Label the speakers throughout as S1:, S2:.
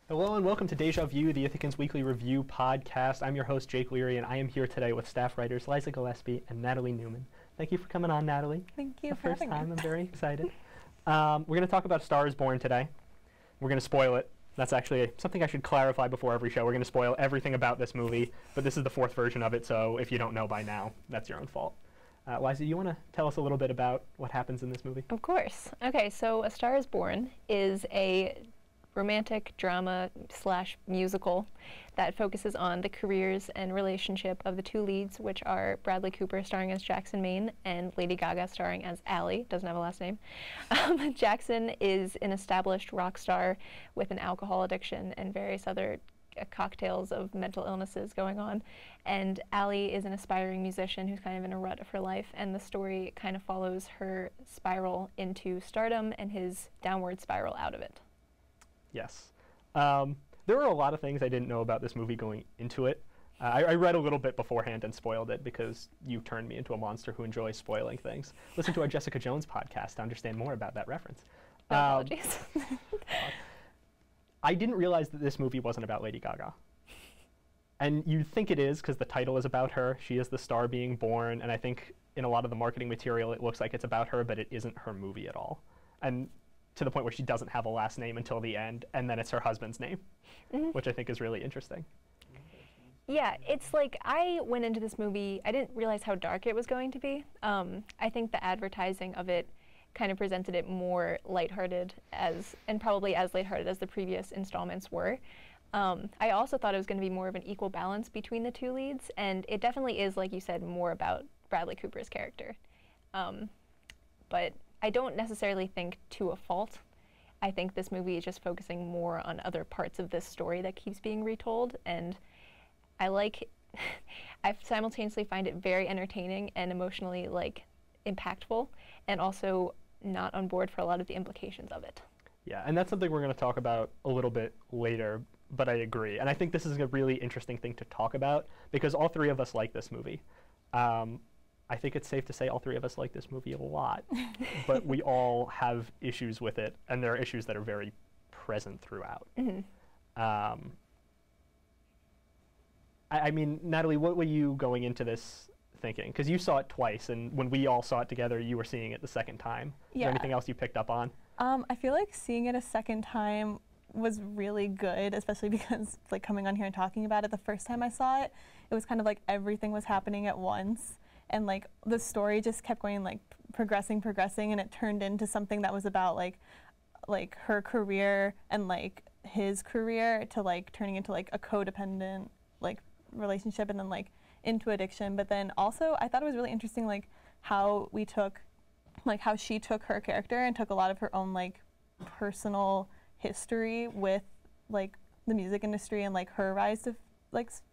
S1: Hello and welcome to Deja View, the Ithacans Weekly Review podcast. I'm your host, Jake Leary, and I am here today with staff writers Liza, Gillespie, and Natalie Newman. Thank you for coming on, Natalie.
S2: Thank you
S1: the
S2: for
S1: first
S2: having
S1: time.
S2: me.
S1: I'm very excited. We're going to talk about A Star is Born today. We're going to spoil it. That's actually something I should clarify before every show. We're going to spoil everything about this movie, but this is the fourth version of it, so if you don't know by now, that's your own fault. Liza, you want to tell us a little bit about what happens in this movie?
S2: Of course. Okay, so A Star is Born is a romantic drama / musical that focuses on the careers and relationship of the two leads, which are Bradley Cooper starring as Jackson Maine and Lady Gaga starring as Allie, doesn't have a last name. Jackson is an established rock star with an alcohol addiction and various other cocktails of mental illnesses going on, and Allie is an aspiring musician who's kind of in a rut of her life, and the story kind of follows her spiral into stardom and his downward spiral out of it.
S1: Yes. There were a lot of things I didn't know about this movie going into it. I read a little bit beforehand and spoiled it because you turned me into a monster who enjoys spoiling things. Listen to our Jessica Jones podcast to understand more about that reference.
S2: No apologies.
S1: I didn't realize that this movie wasn't about Lady Gaga. And you'd think it is because the title is about her. She is the star being born, and I think in a lot of the marketing material it looks like it's about her, but it isn't her movie at all. And to the point where she doesn't have a last name until the end, and then it's her husband's name, which I think is really interesting.
S2: Yeah, it's like I went into this movie, I didn't realize how dark it was going to be. I think the advertising of it kind of presented it more lighthearted and probably as lighthearted as the previous installments were. I also thought it was going to be more of an equal balance between the two leads, and it definitely is, like you said, more about Bradley Cooper's character. But I don't necessarily think to a fault. I think this movie is just focusing more on other parts of this story that keeps being retold, and I simultaneously find it very entertaining and emotionally impactful, and also not on board for a lot of the implications of it.
S1: Yeah, and that's something we're going to talk about a little bit later, but I agree. And I think this is a really interesting thing to talk about because all three of us like this movie. I think it's safe to say all three of us like this movie a lot, but we all have issues with it, and there are issues that are very present throughout. I mean, Natalie, what were you going into this thinking? Because you saw it twice, and when we all saw it together, you were seeing it the second time. Is there anything else you picked up on?
S3: I feel like seeing it a second time was really good, especially because coming on here and talking about it, the first time I saw it, it was kind of like everything was happening at once. And the story just kept going progressing, and it turned into something that was about her career and his career to turning into a codependent relationship and then into addiction. But then also I thought it was really interesting how we took how she took her character and took a lot of her own personal history with the music industry and her rise to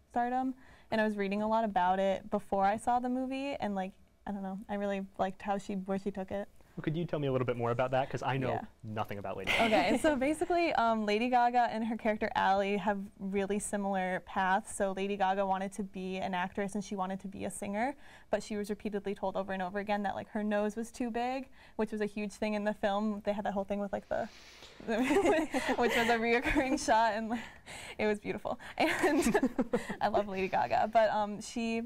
S3: stardom. And I was reading a lot about it before I saw the movie, and I don't know, I really liked where she took it.
S1: Well, could you tell me a little bit more about that? Because I know nothing about Lady Gaga.
S3: Okay, so basically Lady Gaga and her character Allie have really similar paths. So Lady Gaga wanted to be an actress and she wanted to be a singer, but she was repeatedly told over and over again that her nose was too big, which was a huge thing in the film. They had that whole thing with the which was a reoccurring shot, and it was beautiful. And I love Lady Gaga, but she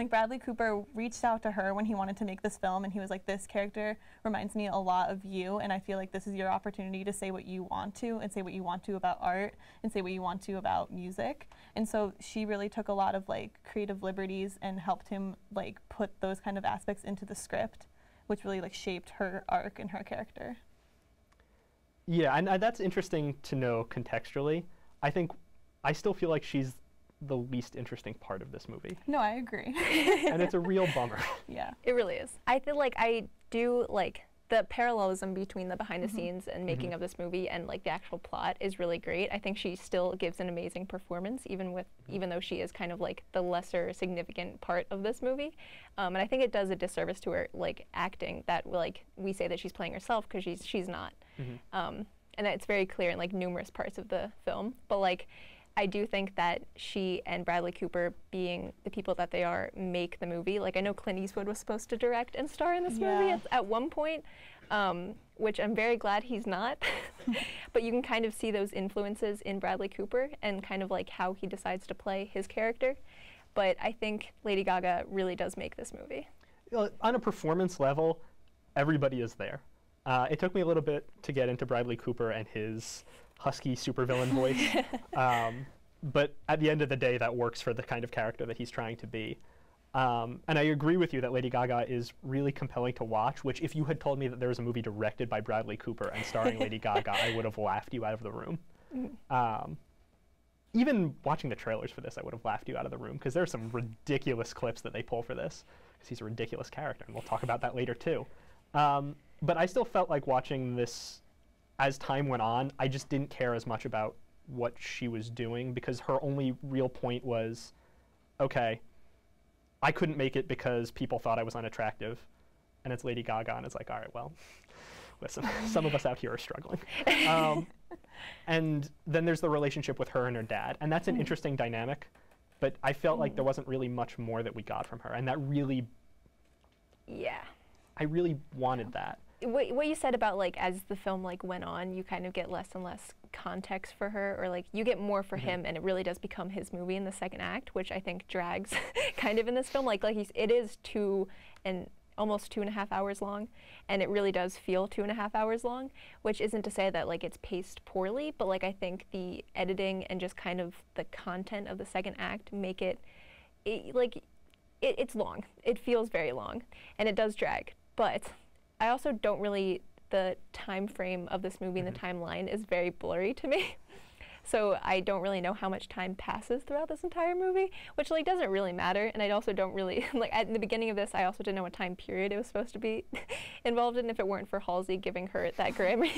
S3: Bradley Cooper reached out to her when he wanted to make this film, and he was like, this character reminds me a lot of you, and I feel like this is your opportunity to say what you want to, and say what you want to about art, and say what you want to about music. And so she really took a lot of creative liberties and helped him put those kind of aspects into the script, which really shaped her arc and her character.
S1: Yeah, and that's interesting to know contextually. I still feel like she's the least interesting part of this movie.
S3: No, I agree.
S1: And it's a real bummer.
S3: Yeah.
S2: It really is. I feel like I do the parallelism between the behind the scenes and making of this movie and the actual plot is really great. I think she still gives an amazing performance, even though she is kind of the lesser significant part of this movie. And I think it does a disservice to her acting that we say that she's playing herself because she's not. And it's very clear in numerous parts of the film. But I do think that she and Bradley Cooper, being the people that they are, make the movie. I know Clint Eastwood was supposed to direct and star in this movie at one point, which I'm very glad he's not. But you can kind of see those influences in Bradley Cooper and kind of like how he decides to play his character. But I think Lady Gaga really does make this movie.
S1: On a performance level, everybody is there. It took me a little bit to get into Bradley Cooper and his husky supervillain voice. But at the end of the day, that works for the kind of character that he's trying to be. And I agree with you that Lady Gaga is really compelling to watch, which if you had told me that there was a movie directed by Bradley Cooper and starring Lady Gaga, I would have laughed you out of the room. Even watching the trailers for this, I would have laughed you out of the room, because there are some ridiculous clips that they pull for this, because he's a ridiculous character, and we'll talk about that later too. But I still felt like watching this, as time went on, I just didn't care as much about what she was doing, because her only real point was, okay, I couldn't make it because people thought I was unattractive, and it's Lady Gaga, and it's like, all right, well, listen, some of us out here are struggling. And then there's the relationship with her and her dad, and that's an interesting dynamic, but I felt like there wasn't really much more that we got from her, and that really, I really wanted that.
S2: What you said about like as the film like went on, you kind of get less and less context for her, or like you get more for him, and it really does become his movie in the second act, which I think drags kind of in this film. Like it is almost 2.5 hours long, and it really does feel 2.5 hours long, which isn't to say that like it's paced poorly, but like I think the editing and just kind of the content of the second act make it's long. It feels very long, and it does drag, but I also don't really, the time frame of this movie and the timeline is very blurry to me. So I don't really know how much time passes throughout this entire movie, which like doesn't really matter. And I also don't really, like at the beginning of this, I also didn't know what time period it was supposed to be involved in. If it weren't for Halsey giving her that Grammy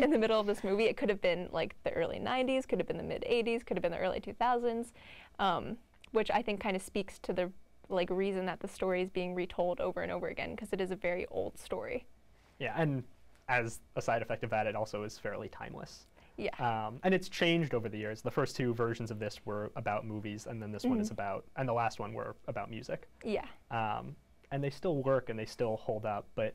S2: in the middle of this movie, it could have been like the early 90s, could have been the mid 80s, could have been the early 2000s, which I think kind of speaks to the like reason that the story is being retold over and over again, because it is a very old story.
S1: Yeah, and as a side effect of that, it also is fairly timeless.
S2: Yeah.
S1: And it's changed over the years. The first two versions of this were about movies, and then this one is about, and the last one were about music.
S2: Yeah.
S1: And they still work and they still hold up, but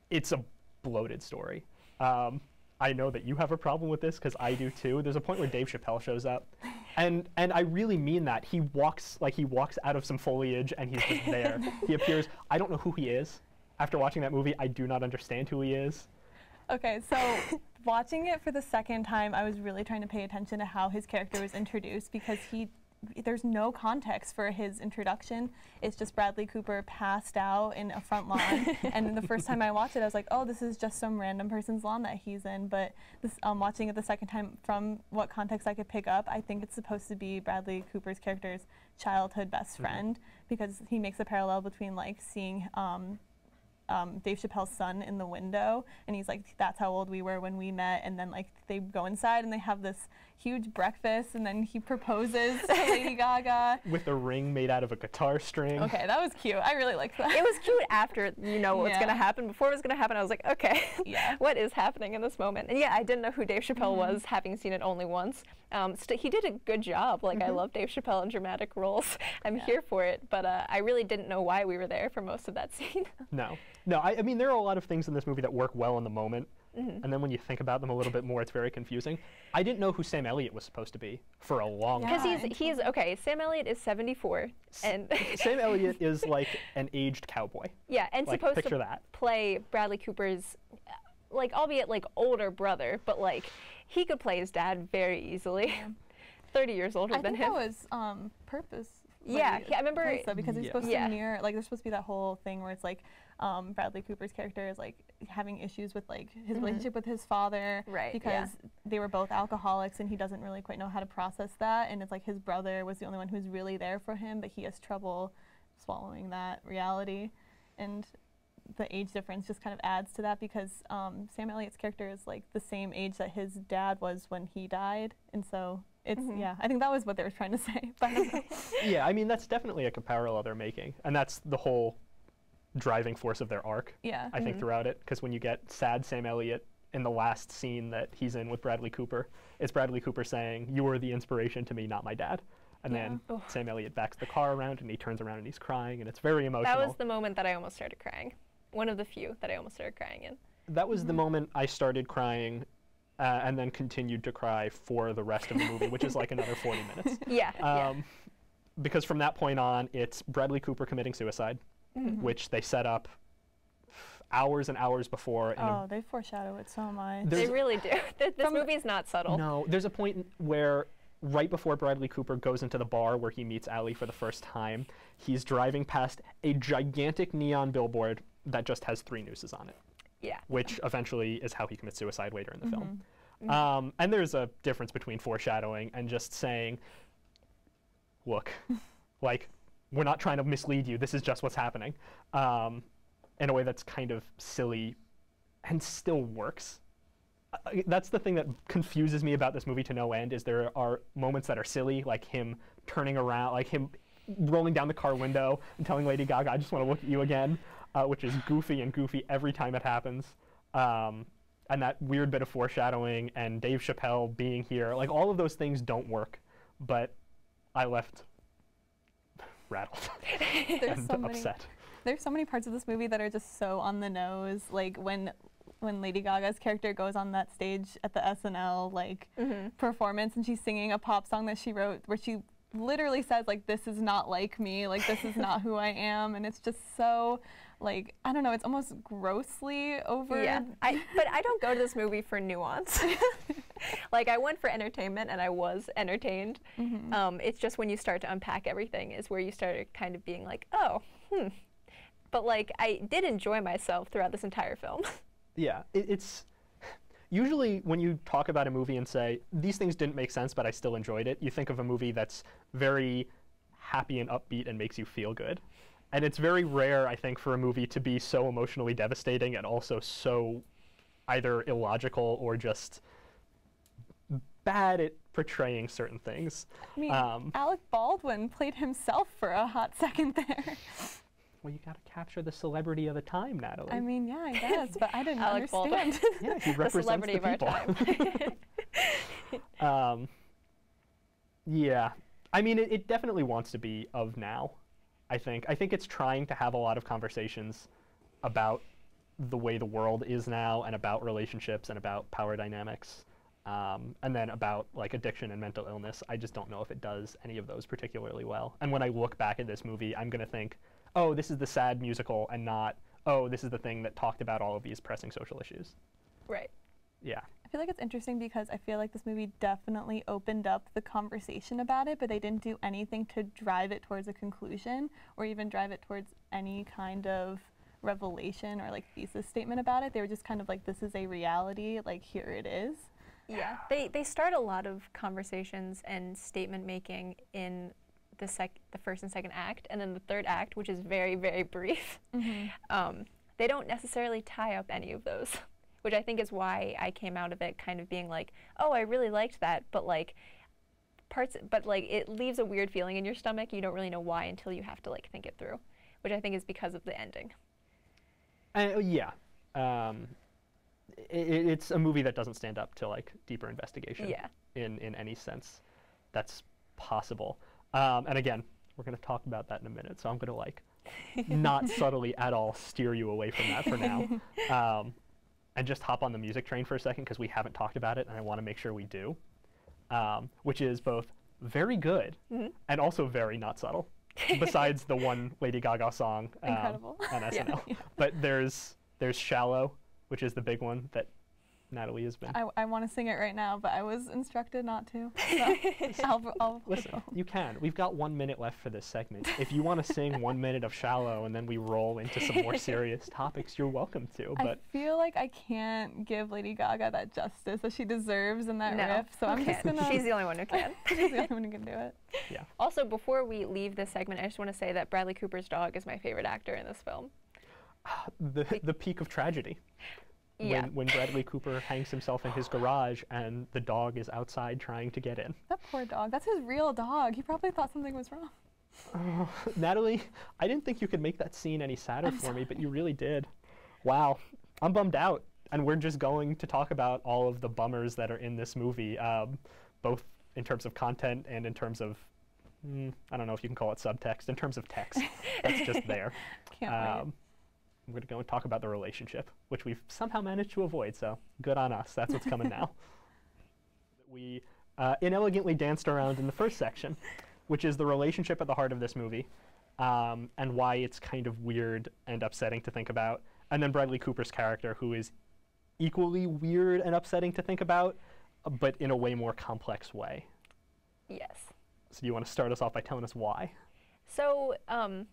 S1: it's a bloated story. I know that you have a problem with this, because I do too. There's a point where Dave Chappelle shows up, and I really mean that. He walks out of some foliage and he's just there. He appears. I don't know who he is. After watching that movie, I do not understand who he is.
S3: Okay, so watching it for the second time, I was really trying to pay attention to how his character was introduced, because there's no context for his introduction. It's just Bradley Cooper passed out in a front lawn. And the first time I watched it, I was like, oh, this is just some random person's lawn that he's in. But this, watching it the second time, from what context I could pick up, I think it's supposed to be Bradley Cooper's character's childhood best friend, because he makes a parallel between like seeing Dave Chappelle's son in the window, and he's like, that's how old we were when we met. And then like they go inside and they have this huge breakfast, and then he proposes to Lady Gaga
S1: with a ring made out of a guitar string.
S3: Okay, that was cute. I really liked that.
S2: It was cute after you know what's gonna happen. Before it was gonna happen, I was like, okay, what is happening in this moment? And yeah, I didn't know who Dave Chappelle was, having seen it only once. He did a good job. Like I love Dave Chappelle in dramatic roles. I'm here for it, but I really didn't know why we were there for most of that scene.
S1: No, I mean, there are a lot of things in this movie that work well in the moment, and then when you think about them a little bit more, it's very confusing. I didn't know who Sam Elliott was supposed to be for a long time.
S2: Because he's okay. Sam Elliott is 74, and
S1: Sam Elliott is like an aged cowboy.
S2: Yeah, and
S1: like,
S2: supposed to play Bradley Cooper's, like, albeit like older brother, but like he could play his dad very easily. 30 years older than him.
S3: I think that was purpose.
S2: Yeah, I remember
S3: because he's supposed to mirror, like, there's supposed to be that whole thing where it's like Bradley Cooper's character is like having issues with like his relationship with his father, because they were both alcoholics, and he doesn't really quite know how to process that, and it's like his brother was the only one who's really there for him, but he has trouble swallowing that reality, and the age difference just kind of adds to that, because Sam Elliott's character is like the same age that his dad was when he died, and so it's I think that was what they were trying to say. But
S1: yeah, I mean, that's definitely a parallel they're making, and that's the whole driving force of their arc.
S3: Yeah,
S1: I think throughout it, because when you get sad Sam Elliott in the last scene that he's in with Bradley Cooper, it's Bradley Cooper saying, "You were the inspiration to me, not my dad." And then Sam Elliott backs the car around, and he turns around and he's crying, and it's very emotional.
S2: That was the moment that I almost started crying. One of the few that I almost started crying in.
S1: that was the moment I started crying, and then continued to cry for the rest of the movie, which is like another 40 minutes.
S2: Yeah.
S1: Because from that point on, it's Bradley Cooper committing suicide, which they set up hours and hours before.
S3: Oh, they foreshadow it so much.
S2: They really do. This movie is not subtle.
S1: No, there's a point where right before Bradley Cooper goes into the bar where he meets Allie for the first time, he's driving past a gigantic neon billboard that just has 3 nooses on it.
S2: Yeah.
S1: Which eventually is how he commits suicide later in the film. And there's a difference between foreshadowing and just saying, look, like, we're not trying to mislead you. This is just what's happening. In a way that's kind of silly and still works. That's the thing that confuses me about this movie to no end, is there are moments that are silly, like him turning around, like him rolling down the car window and telling Lady Gaga, I just want to look at you again, which is goofy every time it happens. And that weird bit of foreshadowing and Dave Chappelle being here, like all of those things don't work, but I left rattled and upset.
S3: There's so many parts of this movie that are just so on the nose, like when Lady Gaga's character goes on that stage at the SNL performance and she's singing a pop song that she wrote where she literally says like, this is not like me, like this is not who I am, and it's just so like, I don't know, it's almost grossly over.
S2: Yeah, but I don't go to this movie for nuance. Like I went for entertainment and I was entertained. It's just when you start to unpack everything is where you start kind of being like, oh, But like I did enjoy myself throughout this entire film.
S1: Yeah, it's usually when you talk about a movie and say, these things didn't make sense, but I still enjoyed it, you think of a movie that's very happy and upbeat and makes you feel good. And it's very rare, I think, for a movie to be so emotionally devastating and also so either illogical or just bad at portraying certain things.
S3: I mean, Alec Baldwin played himself for a hot second there.
S1: Well, you gotta capture the celebrity of the time, Natalie.
S3: I mean, yeah, I guess, but I didn't
S2: Alec
S3: understand.
S1: Yeah, he represents
S2: the celebrity
S1: the people.
S2: of our time.
S1: Yeah, I mean, it definitely wants to be of now, I think. I think it's trying to have a lot of conversations about the way the world is now and about relationships and about power dynamics, and then about like addiction and mental illness. I just don't know if it does any of those particularly well. And when I look back at this movie, I'm gonna think, oh, this is the sad musical, and not, oh, this is the thing that talked about all of these pressing social issues.
S2: Right.
S1: Yeah.
S3: I feel like it's interesting because I feel like this movie definitely opened up the conversation about it, but they didn't do anything to drive it towards a conclusion or even drive it towards any kind of revelation or like thesis statement about it. They were just kind of like, this is a reality, like here it is.
S2: Yeah. They start a lot of conversations and statement making in the first and second act, and then the third act, which is very, very brief. They don't necessarily tie up any of those, which I think is why I came out of it kind of being like, oh, I really liked that, but like it leaves a weird feeling in your stomach. You don't really know why until you have to like think it through, which I think is because of the ending.
S1: Yeah. It's a movie that doesn't stand up to like deeper investigation.
S2: Yeah.
S1: In any sense that's possible. And again, we're going to talk about that in a minute, so I'm going to like not subtly at all steer you away from that for now, and just hop on the music train for a second because we haven't talked about it and I want to make sure we do, which is both very good and also very not subtle, besides the one Lady Gaga song
S3: Incredible.
S1: On SNL. Yeah. But there's Shallow, which is the big one that Natalie has been.
S3: I want to sing it right now, but I was instructed not to. So I'll
S1: listen, you can. We've got 1 minute left for this segment. If you want to sing 1 minute of Shallow and then we roll into some more serious topics, you're welcome to. But
S3: I feel like I can't give Lady Gaga that justice that she deserves in that riff. So I'm just gonna.
S2: She's the only one who can.
S3: She's the only one who can do it.
S1: Yeah.
S2: Also, before we leave this segment, I just want to say that Bradley Cooper's dog is my favorite actor in this film.
S1: The peak of tragedy.
S2: Yeah.
S1: When Bradley Cooper hangs himself in his garage and the dog is outside trying to get in.
S3: That poor dog. That's his real dog. He probably thought something was wrong.
S1: Natalie, I didn't think you could make that scene any sadder for me, but you really did. Wow. I'm bummed out. And we're just going to talk about all of the bummers that are in this movie, both in terms of content and in terms of, I don't know if you can call it subtext, in terms of text. That's just there.
S3: Can't wait.
S1: I'm going to go and talk about the relationship, which we've somehow managed to avoid, so good on us. That's what's coming now. We inelegantly danced around in the first section, which is the relationship at the heart of this movie, and why it's kind of weird and upsetting to think about. And then Bradley Cooper's character, who is equally weird and upsetting to think about, but in a way more complex way.
S2: Yes.
S1: So do you want to start us off by telling us why?
S2: So,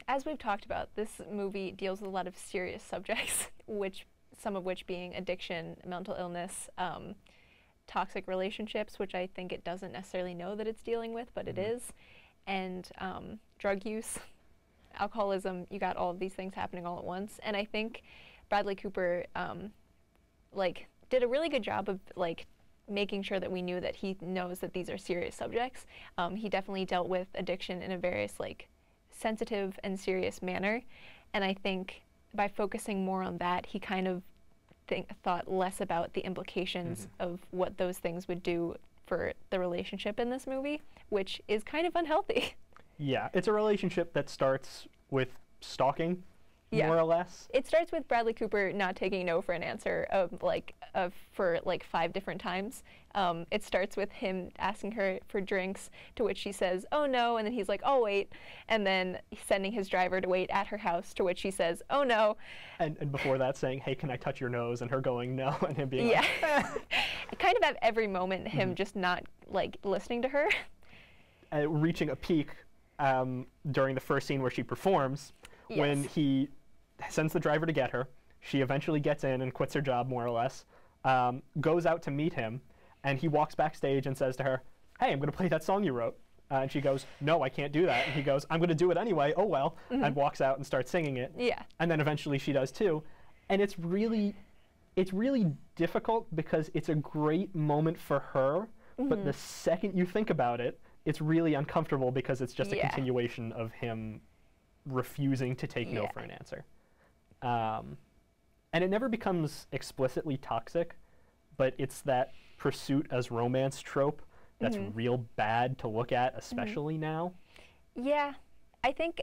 S2: as we've talked about, this movie deals with a lot of serious subjects, some of which being addiction, mental illness, toxic relationships, which I think it doesn't necessarily know that it's dealing with, but it is, and drug use, alcoholism. You got all of these things happening all at once, and I think Bradley Cooper did a really good job of making sure that we knew that he knows that these are serious subjects. He definitely dealt with addiction in a very sensitive and serious manner, and I think by focusing more on that, he kind of thought less about the implications of what those things would do for the relationship in this movie, which is kind of unhealthy.
S1: Yeah, it's a relationship that starts with stalking, more or less.
S2: It starts with Bradley Cooper not taking no for an answer for 5 different times. It starts with him asking her for drinks, to which she says, "Oh no," and then he's like, "Oh wait," and then sending his driver to wait at her house, to which she says, "Oh no."
S1: And before that saying, "Hey, can I touch your nose?" and her going no, and him being
S2: like, kind of at every moment him just not listening to her.
S1: Reaching a peak during the first scene where she performs, when he sends the driver to get her. She eventually gets in and quits her job, more or less, goes out to meet him, and he walks backstage and says to her, "Hey, I'm going to play that song you wrote." And she goes, "No, I can't do that." And he goes, "I'm going to do it anyway, oh well," and walks out and starts singing it.
S2: Yeah.
S1: And then eventually she does too. And it's really difficult because it's a great moment for her, but the second you think about it, it's really uncomfortable because it's just a continuation of him refusing to take no for an answer. And it never becomes explicitly toxic, but it's that pursuit as romance trope that's real bad to look at, especially now.
S2: Yeah, I think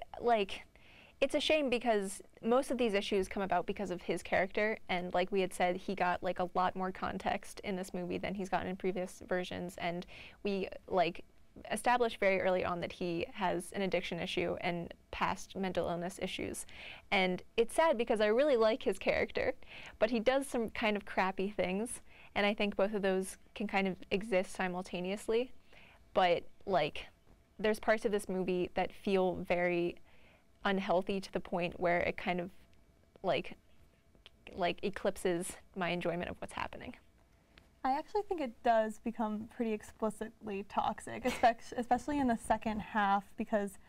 S2: it's a shame because most of these issues come about because of his character, and like we had said, he got a lot more context in this movie than he's gotten in previous versions, and we established very early on that he has an addiction issue and past mental illness issues. And it's sad because I really like his character, but he does some kind of crappy things, and I think both of those can kind of exist simultaneously. But there's parts of this movie that feel very unhealthy to the point where it kind of eclipses my enjoyment of what's happening.
S3: I actually think it does become pretty explicitly toxic, especially in the second half, because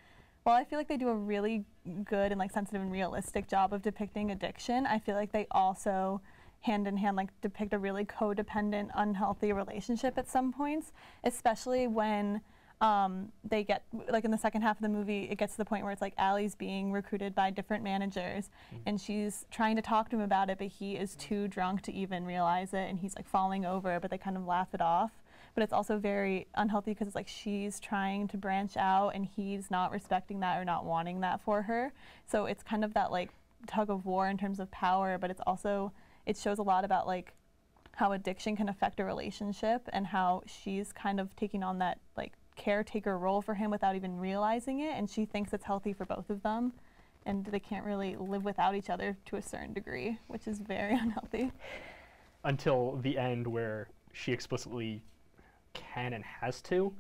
S3: while I feel like they do a really good and sensitive and realistic job of depicting addiction, I feel like they also hand in hand depict a really codependent, unhealthy relationship at some points, especially when they get, in the second half of the movie, it gets to the point where it's Allie's being recruited by different managers, and she's trying to talk to him about it, but he is too drunk to even realize it, and he's falling over, but they kind of laugh it off. But it's also very unhealthy because it's she's trying to branch out, and he's not respecting that or not wanting that for her. So it's kind of that tug of war in terms of power, but it's also, it shows a lot about how addiction can affect a relationship and how she's kind of taking on that caretaker role for him without even realizing it, and she thinks it's healthy for both of them, and they can't really live without each other to a certain degree, which is very unhealthy.
S1: Until the end where she explicitly can and has to,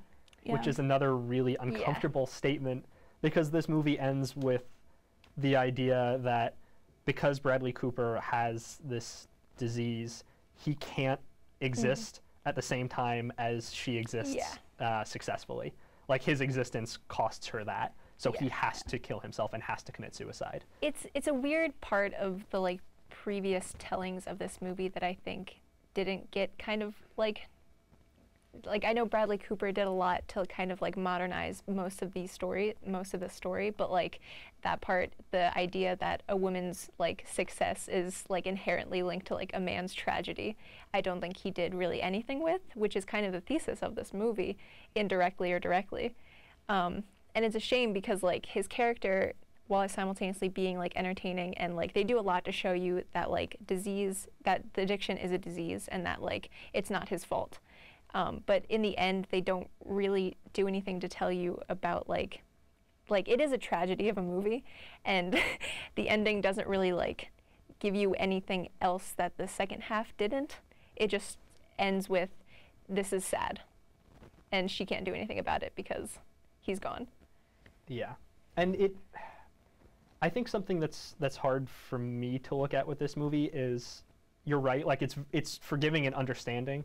S1: which is another really uncomfortable statement, because this movie ends with the idea that because Bradley Cooper has this disease, he can't exist at the same time as she exists successfully. His existence costs her that, so he has to kill himself and has to commit suicide.
S2: It's a weird part of the previous tellings of this movie that I think didn't get kind of I know Bradley Cooper did a lot to kind of modernize most of the story, but that part, the idea that a woman's success is inherently linked to a man's tragedy, I don't think he did really anything with, which is kind of the thesis of this movie, indirectly or directly. And it's a shame because his character while simultaneously being like entertaining, and like they do a lot to show you that like that the addiction is a disease and that like it's not his fault. But in the end, they don't really do anything to tell you about like it is a tragedy of a movie, and the ending doesn't really like give you anything else that the second half didn't. It just ends with, this is sad, and she can't do anything about it because he's gone.
S1: Yeah, and I think something that's hard for me to look at with this movie is, you're right, like it's forgiving and understanding,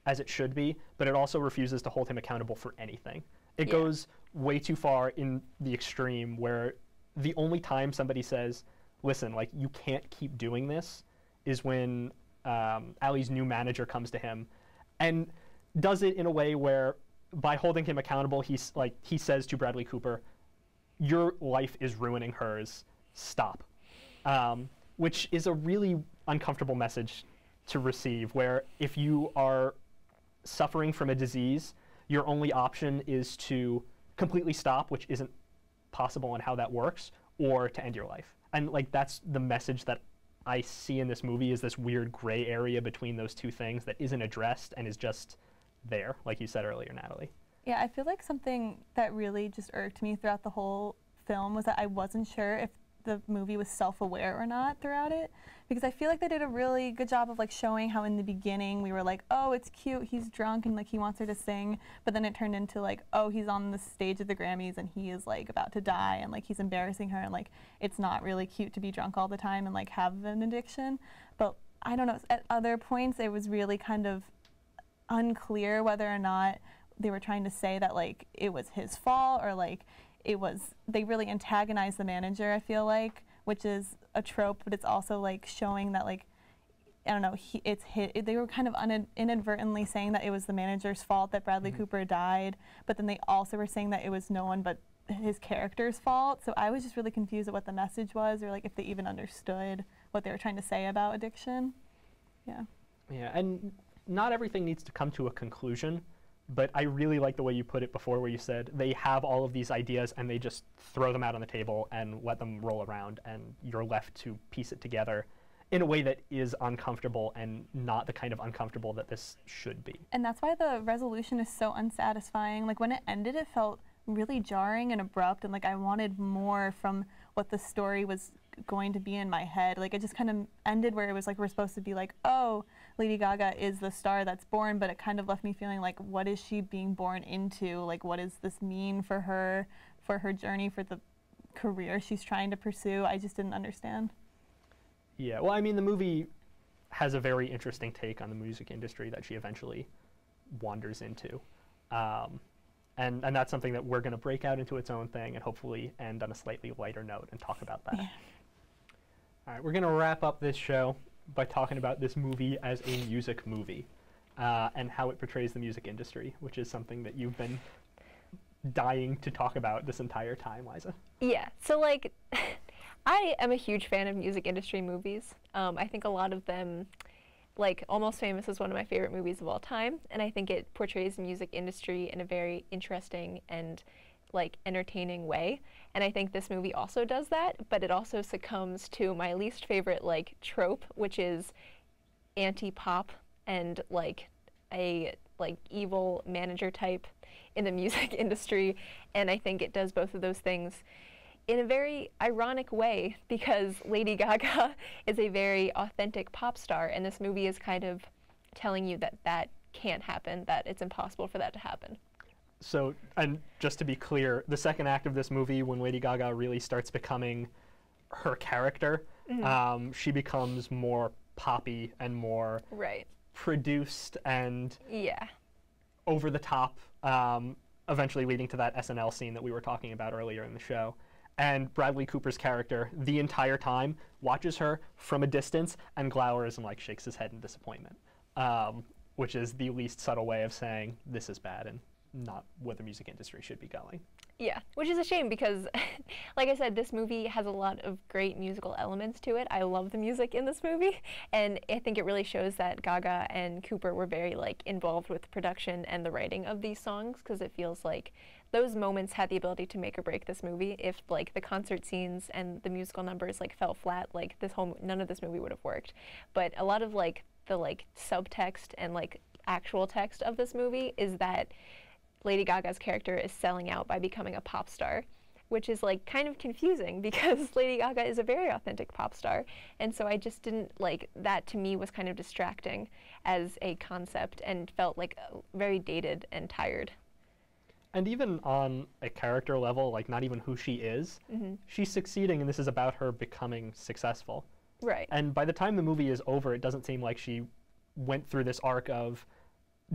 S1: as it should be, but it also refuses to hold him accountable for anything. It goes way too far in the extreme, where the only time somebody says, listen, like, you can't keep doing this, is when Allie's new manager comes to him and does it in a way where, by holding him accountable, he says to Bradley Cooper, your life is ruining hers, stop. Which is a really uncomfortable message to receive, where if you are suffering from a disease, your only option is to completely stop, which isn't possible in how that works, or to end your life. And like, that's the message that I see in this movie, is this weird gray area between those two things that isn't addressed and is just there, like you said earlier, Natalie.
S3: Yeah, I feel like something that really just irked me throughout the whole film was that I wasn't sure if the movie was self-aware or not throughout it, because I feel like they did a really good job of like showing how in the beginning we were like, oh, it's cute, he's drunk and like he wants her to sing, but then it turned into like, oh, he's on the stage of the Grammys and he is like about to die and like he's embarrassing her, and like it's not really cute to be drunk all the time and like have an addiction. But I don't know, at other points it was really kind of unclear whether or not they were trying to say that like it was his fault, or like they really antagonized the manager, I feel like, which is a trope, but it's also like showing that like, I don't know, they were kind of inadvertently saying that it was the manager's fault that Bradley Cooper died, but then they also were saying that it was no one but his character's fault. So I was just really confused at what the message was, or like if they even understood what they were trying to say about addiction. Yeah.
S1: Yeah, and not everything needs to come to a conclusion, but I really like the way you put it before, where you said they have all of these ideas and they just throw them out on the table and let them roll around, and you're left to piece it together in a way that is uncomfortable and not the kind of uncomfortable that this should be.
S3: And that's why the resolution is so unsatisfying. Like when it ended, it felt really jarring and abrupt, and like I wanted more from what the story was going to be in my head. Like it just kind of ended where it was like we're supposed to be like, oh, Lady Gaga is the star that's born, but it kind of left me feeling like, what is she being born into? Like, what does this mean for her journey, for the career she's trying to pursue? I just didn't understand.
S1: Yeah, well, I mean, the movie has a very interesting take on the music industry that she eventually wanders into. And that's something that we're going to break out into its own thing and hopefully end on a slightly lighter note and talk about that.
S3: Yeah.
S1: All right, we're going to wrap up this show by talking about this movie as a music movie and how it portrays the music industry, which is something that you've been dying to talk about this entire time, Liza.
S2: Yeah, so like, I am a huge fan of music industry movies. I think a lot of them, like Almost Famous is one of my favorite movies of all time, and I think it portrays the music industry in a very interesting and like entertaining way. And I think this movie also does that, but it also succumbs to my least favorite like trope, which is anti-pop and like a like evil manager type in the music industry. And I think it does both of those things in a very ironic way, because Lady Gaga is a very authentic pop star, and this movie is kind of telling you that that can't happen, that it's impossible for that to happen.
S1: So, and just to be clear, the second act of this movie, when Lady Gaga really starts becoming her character, she becomes more poppy and more produced and over the top, eventually leading to that SNL scene that we were talking about earlier in the show. And Bradley Cooper's character, the entire time, watches her from a distance and glowers and like shakes his head in disappointment, which is the least subtle way of saying this is bad and not where the music industry should be going.
S2: Yeah, which is a shame because, like I said, this movie has a lot of great musical elements to it. I love the music in this movie, and I think it really shows that Gaga and Cooper were very like involved with the production and the writing of these songs, because it feels like those moments had the ability to make or break this movie. If like the concert scenes and the musical numbers like fell flat, like none of this movie would have worked. But a lot of like the like subtext and like actual text of this movie is that Lady Gaga's character is selling out by becoming a pop star, which is like kind of confusing because Lady Gaga is a very authentic pop star. And so I just didn't like that. To me was kind of distracting as a concept and felt like very dated and tired.
S1: And even on a character level, like not even who she is, she's succeeding, and this is about her becoming successful.
S2: Right.
S1: And by the time the movie is over, it doesn't seem like she went through this arc of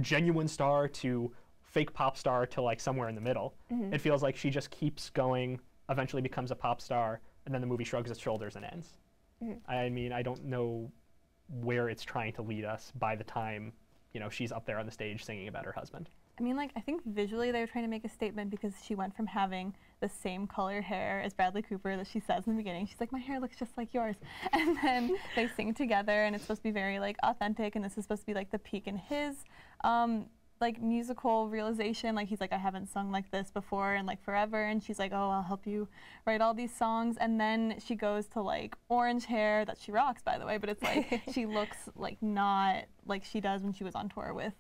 S1: genuine star to fake pop star to like somewhere in the middle. It feels like she just keeps going, eventually becomes a pop star, and then the movie shrugs its shoulders and ends. I mean, I don't know where it's trying to lead us by the time, you know, she's up there on the stage singing about her husband.
S3: I mean, like, I think visually they were trying to make a statement because she went from having the same color hair as Bradley Cooper that she says in the beginning. She's like, my hair looks just like yours. And then they sing together, and it's supposed to be very, like, authentic, and this is supposed to be, like, the peak in his, like, musical realization. Like, he's like, I haven't sung like this before in, like, forever. And she's like, oh, I'll help you write all these songs. And then she goes to, like, orange hair that she rocks, by the way. But it's like, she looks, like, not like she does when she was on tour with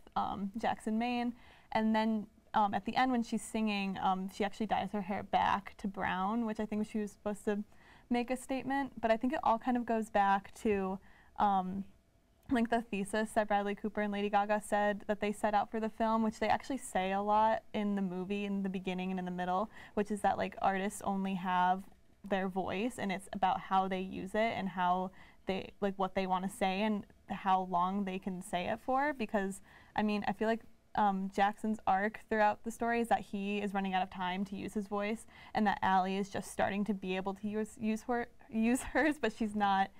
S3: Jackson Maine. And then at the end when she's singing, she actually dyes her hair back to brown, which I think she was supposed to make a statement. But I think it all kind of goes back to like the thesis that Bradley Cooper and Lady Gaga said that they set out for the film, which they actually say a lot in the movie in the beginning and in the middle, which is that like artists only have their voice, and it's about how they use it and how they, like, what they want to say and how long they can say it for. Because I mean, I feel like Jackson's arc throughout the story is that he is running out of time to use his voice, and that Allie is just starting to be able to use hers, but she's not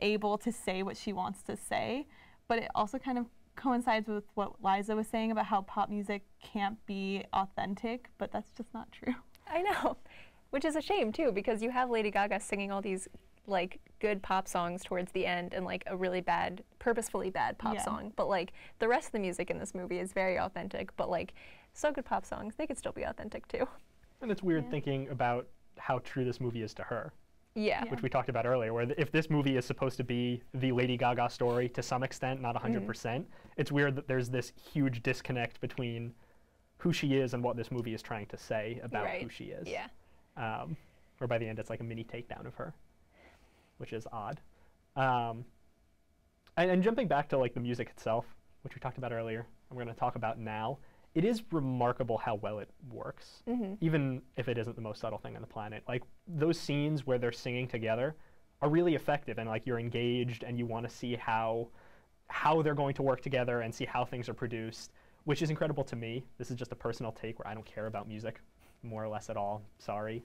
S3: able to say what she wants to say. But it also kind of coincides with what Liza was saying about how pop music can't be authentic, but that's just not true.
S2: I know, which is a shame too, because you have Lady Gaga singing all these like good pop songs towards the end and like a really bad, purposefully bad pop song, but like the rest of the music in this movie is very authentic, but like so good pop songs, they could still be authentic too.
S1: And it's weird thinking about how true this movie is to her.
S2: Yeah.
S1: Which we talked about earlier, where if this movie is supposed to be the Lady Gaga story to some extent, not 100%, it's weird that there's this huge disconnect between who she is and what this movie is trying to say about who she is.
S2: Yeah.
S1: Where by the end it's like a mini takedown of her, which is odd. And jumping back to like the music itself, which we talked about earlier, and we're going to talk about now, it is remarkable how well it works, even if it isn't the most subtle thing on the planet. Like those scenes where they're singing together are really effective, and like you're engaged and you want to see how they're going to work together and see how things are produced, which is incredible to me. This is just a personal take where I don't care about music more or less at all, sorry.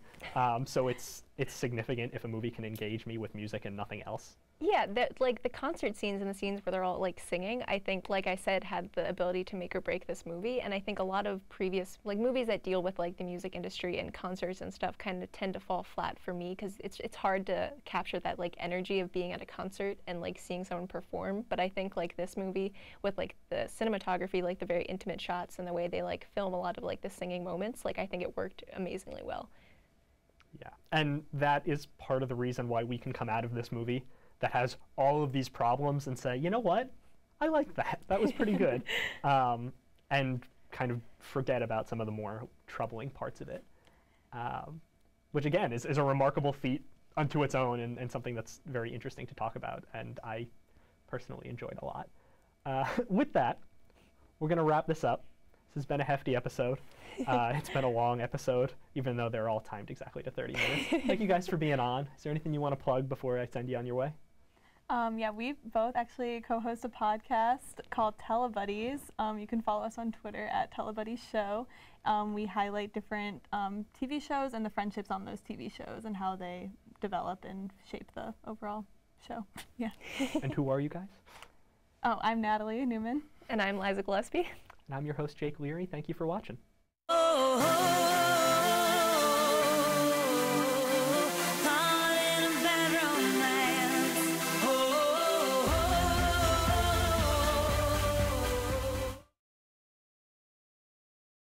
S1: So it's significant if a movie can engage me with music and nothing else.
S2: Yeah, like the concert scenes and the scenes where they're all like singing, I think, like I said, had the ability to make or break this movie. And I think a lot of previous like movies that deal with like the music industry and concerts and stuff kind of tend to fall flat for me, because it's hard to capture that like energy of being at a concert and like seeing someone perform. But I think like this movie with like the cinematography, like the very intimate shots and the way they like film a lot of like the singing moments, like I think it worked amazingly well.
S1: Yeah, and that is part of the reason why we can come out of this movie that has all of these problems and say, you know what, I like that. That was pretty good. And kind of forget about some of the more troubling parts of it, which again is a remarkable feat unto its own, and something that's very interesting to talk about, and I personally enjoyed a lot. With that, we're going to wrap this up. This has been a hefty episode. It's been a long episode, even though they're all timed exactly to 30 minutes. Thank you guys for being on. Is there anything you want to plug before I send you on your way?
S3: Yeah, we both actually co-host a podcast called Telebuddies. You can follow us on Twitter at TelebuddiesShow. We highlight different TV shows and the friendships on those TV shows and how they develop and shape the overall show. Yeah.
S1: And who are you guys?
S3: Oh, I'm Natalie Newman.
S2: And I'm Liza Gillespie.
S1: And I'm your host, Jake Leary. Thank you for watching.
S4: oh, oh.